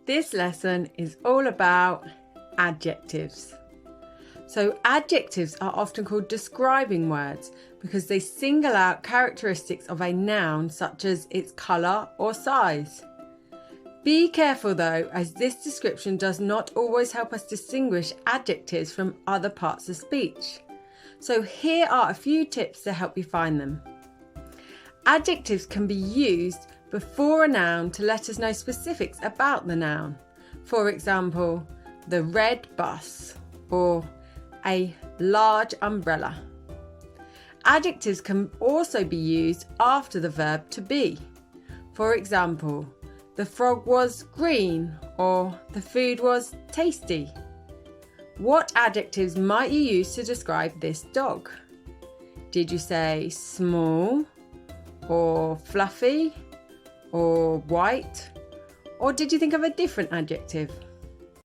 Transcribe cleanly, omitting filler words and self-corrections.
This lesson is all about adjectives. So adjectives are often called describing words because they single out characteristics of a noun such as its colour or size. Be careful though, as this description does not always help us distinguish adjectives from other parts of speech. So here are a few tips to help you find them. Adjectives can be used before a noun to let us know specifics about the noun. For example, the red bus or a large umbrella. Adjectives can also be used after the verb to be. For example, the frog was green or the food was tasty. What adjectives might you use to describe this dog? Did you say small or fluffy or white? Or did you think of a different adjective?